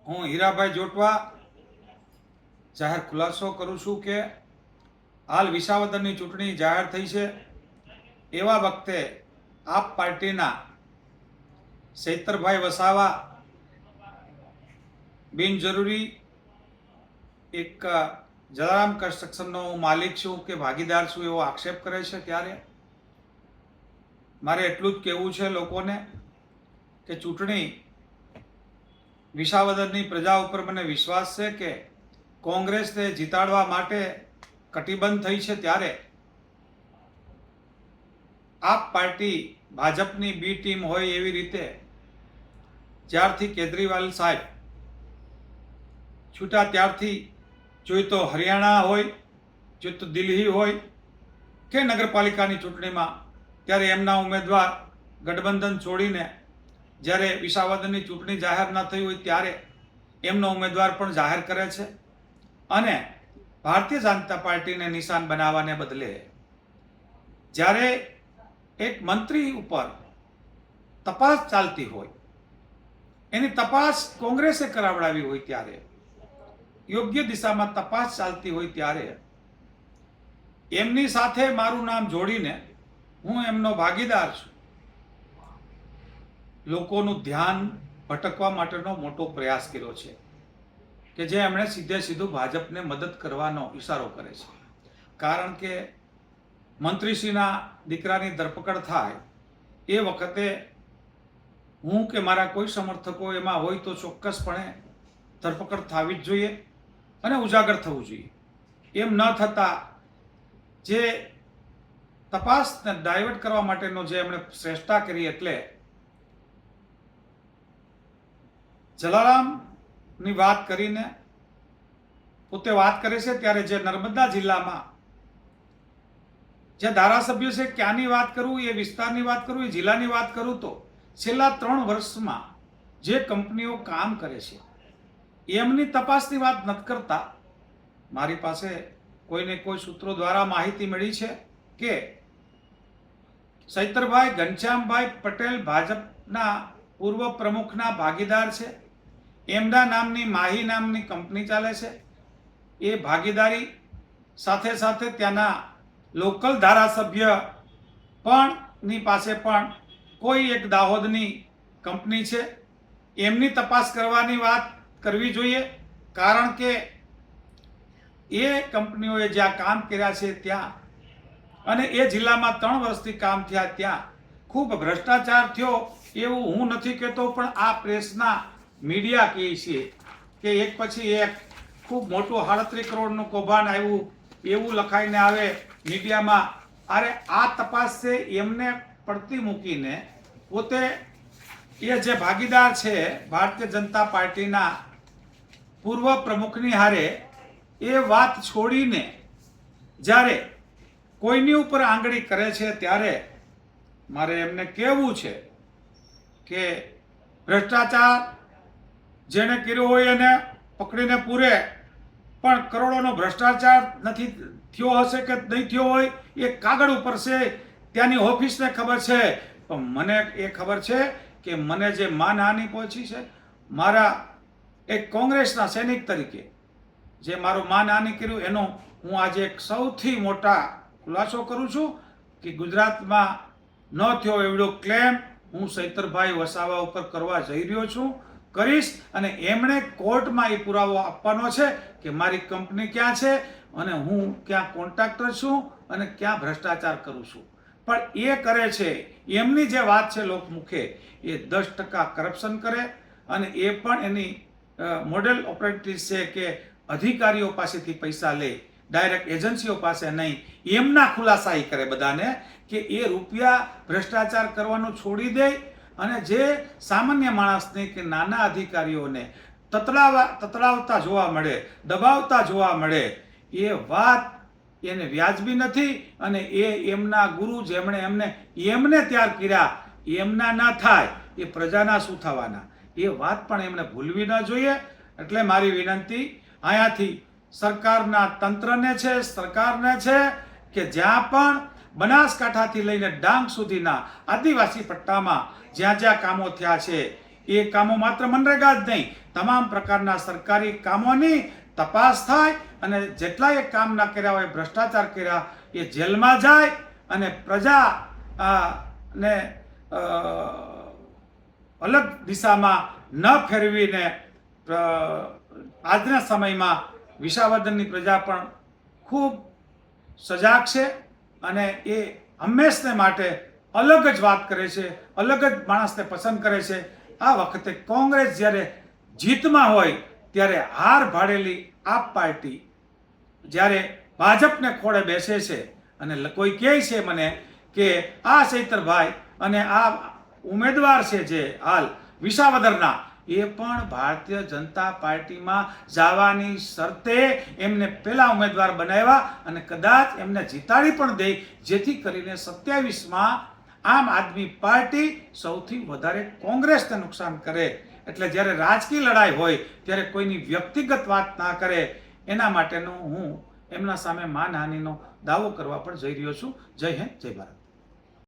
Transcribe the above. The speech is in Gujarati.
હું હીરાભાઈ જોટવા જાહેર ખુલાસો કરું છું કે હાલ વિસાવદરની ચૂંટણી જાહેર થઈ છે. એવા વખતે આપ પાર્ટીના ચૈતરભાઈ વસાવા બિનજરૂરી એક જલારામ કન્સ્ટ્રક્શનનો હું માલિક છું કે ભાગીદાર છું એવો આક્ષેપ કરે છે. ત્યારે મારે એટલું જ કહેવું છે લોકોને કે ચૂંટણી વિસાવદરની પ્રજા ઉપર મને વિશ્વાસ છે કે કોંગ્રેસને જીતાડવા માટે કટિબદ્ધ થઈ છે. ત્યારે આપ પાર્ટી ભાજપની બી ટીમ હોય એવી રીતે જ્યારથી કેજરીવાલ સાહેબ છૂટા ત્યારથી જોઈ તો હરિયાણા હોય, જોઈ તો દિલ્હી હોય કે નગરપાલિકાની ચૂંટણીમાં, ત્યારે એમના ઉમેદવાર ગઠબંધન છોડીને જ્યારે વિસાવદરની ચૂંટણી જાહેર ન થઈ હોય ત્યારે એમનો ઉમેદવાર પણ જાહેર કરે છે. અને ભારતીય જનતા પાર્ટીને નિશાન બનાવવાને બદલે જ્યારે એક મંત્રી ઉપર તપાસ ચાલતી હોય, એની તપાસ કોંગ્રેસે કરાવડાવી હોય, ત્યારે યોગ્ય દિશામાં તપાસ ચાલતી હોય ત્યારે એમની સાથે મારું નામ જોડીને હું એમનો ભાગીદાર છું. લોકોનું ધ્યાન ભટકવા માટેનો મોટો પ્રયાસ કર્યો છે કે જે એમણે સીધે સીધું ભાજપને મદદ કરવાનો ઈશારો કરે છે. કારણ કે મંત્રીશ્રીના દીકરાની ધરપકડ થાય એ વખતે હું કે મારા કોઈ સમર્થકો એમાં હોય તો ચોક્કસપણે ધરપકડ થવી જ જોઈએ અને ઉજાગર થવું જોઈએ. એમ ન થતાં જે તપાસને ડાયવર્ટ કરવા માટેનો જે એમણે ચેષ્ટા કરી, એટલે જલારામની વાત કરીને પોતે વાત કરે છે. ત્યારે જે નર્મદા જિલ્લામાં જે ધારાસભ્યો છે, ક્યાંની વાત કરું, એ વિસ્તારની વાત કરું, એ જિલ્લાની વાત કરું, તો છેલ્લા 3 વર્ષમાં જે કંપનીઓ કામ કરે છે એમની તપાસની વાત નથી કરતા. મારી પાસે કોઈને કોઈ સૂત્રો દ્વારા માહિતી મળી છે કે ચૈતરભાઈ ઘનશ્યામભાઈ પટેલ ભાજપના પૂર્વ પ્રમુખના ભાગીદાર છે. એમના નામની માહી નામની કંપની ચાલે છે. એ ભાગીદારી સાથે સાથે ત્યાંના લોકલ ધારાસભ્ય પણ ની પાસે પણ કોઈ એક દાહોદની કંપની છે. એમની તપાસ કરવાની વાત કરવી જોઈએ. કારણ કે એ કંપનીઓએ જ્યાં કામ કર્યા છે ત્યાં અને એ જિલ્લામાં 3 વર્ષથી કામ થયા ત્યાં ખૂબ ભ્રષ્ટાચાર થયો એવું હું નથી કહેતો, પણ આ પ્રેસના મીડિયા કહે છે કે એક પછી એક ખૂબ મોટું 37 કરોડનું કૌભાંડ આવ્યું એવું લખાઈને આવે મીડિયામાં. અરે આ તપાસ છે એમને પડતી મૂકીને પોતે એ જે ભાગીદાર છે ભારતીય જનતા પાર્ટીના પૂર્વ પ્રમુખની હારે એ વાત છોડીને જ્યારે કોઈની ઉપર આંગળી કરે છે, ત્યારે મારે એમને કહેવું છે કે ભ્રષ્ટાચાર જેણે કર્યો હોય એને પકડીને પૂરે, પણ કરોડોનો ભ્રષ્ટાચાર નથી થયો હશે કે નહીં થયો હોય એ કાગળ ઉપર છે, ત્યાંની ઓફિસને ખબર છે. પણ મને એ ખબર છે કે મને જે માનહાનિ પહોંચી છે, મારા એક કોંગ્રેસના સૈનિક તરીકે જે મારું માનહાનિ કર્યું એનો હું આજે એક સૌથી મોટા ખુલાસો કરું છું કે ગુજરાતમાં ન થયો એવડો ક્લેમ હું ચૈતરભાઈ વસાવા ઉપર કરવા જઈ રહ્યો છું, કરીશ. અને એમણે કોર્ટમાં એ પુરાવો આપવાનો છે કે મારી કંપની ક્યાં છે અને હું ક્યાં કોન્ટ્રાક્ટર છું અને ક્યાં ભ્રષ્ટાચાર કરું છું. પણ એ કરે છે, એમની જે વાત છે લોકમુખે, એ 10% કરપ્શન કરે અને એ પણ એની મોડેલ ઓપરેટિવ છે કે અધિકારીઓ પાસેથી પૈસા લે, ડાયરેક્ટ એજન્સીઓ પાસે નહીં. એમના ખુલાસા એ કરે બધાને કે એ રૂપિયા ભ્રષ્ટાચાર કરવાનું છોડી દે અને જે સામાન્ય માણસને કે નાના અધિકારીઓને તતડાવતા જોવા મળે, દબાવતા જોવા મળે, એ વાત એને વ્યાજબી નથી. અને એ એમના ગુરુ જેમણે એમને ત્યાર કર્યા એમના ના થાય, એ પ્રજાના શું થવાના, એ વાત પણ એમને ભૂલવી ન જોઈએ. એટલે મારી વિનંતી અહીંયાથી સરકારના તંત્રને છે, સરકારને છે કે જ્યાં પણ બનાસકાંઠાથી લઈને ડાંગ સુધીના આદિવાસી પટ્ટામાં જ્યાં જ્યાં કામો થયા છે એ કામો માત્ર મનરેગા જ નહીં, તમામ પ્રકારના સરકારી કામોની તપાસ થાય અને જેટલાએ કામ ના કર્યા હોય, ભ્રષ્ટાચાર કર્યા, એ જેલમાં જાય અને પ્રજા ને અલગ દિશામાં ન ફેરવીને આજના સમયમાં વિસાવદરની પ્રજા પણ ખૂબ સજાગ છે અને એ હંમેશને માટે અલગ જ વાત કરે છે, અલગ જ માણસને પસંદ કરે છે. આ વખતે કોંગ્રેસ જ્યારે જીતમાં હોય ત્યારે હાર ભાડેલી આપ પાર્ટી જ્યારે ભાજપને ખોળે બેસે છે અને કોઈ કહે છે મને કે આ ચૈતરભાઈ અને આ ઉમેદવાર છે જે હાલ વિસાવદરના, એ પણ ભારતીય જનતા પાર્ટીમાં જવાની શરતે એમને પહેલા ઉમેદવાર બનાવ્યા અને કદાચ એમને જીતાડી પણ દે, જેથી કરીને 27માં આમ આદમી પાર્ટી સૌથી વધારે કોંગ્રેસને નુકસાન કરે. એટલે જ્યારે રાજકીય લડાઈ હોય ત્યારે કોઈની વ્યક્તિગત વાત ના કરે, એના માટેનો હું એમના સામે માનહાનિનો દાવો કરવા પણ જઈ રહ્યો છું. જય હિન્દ, જય ભારત.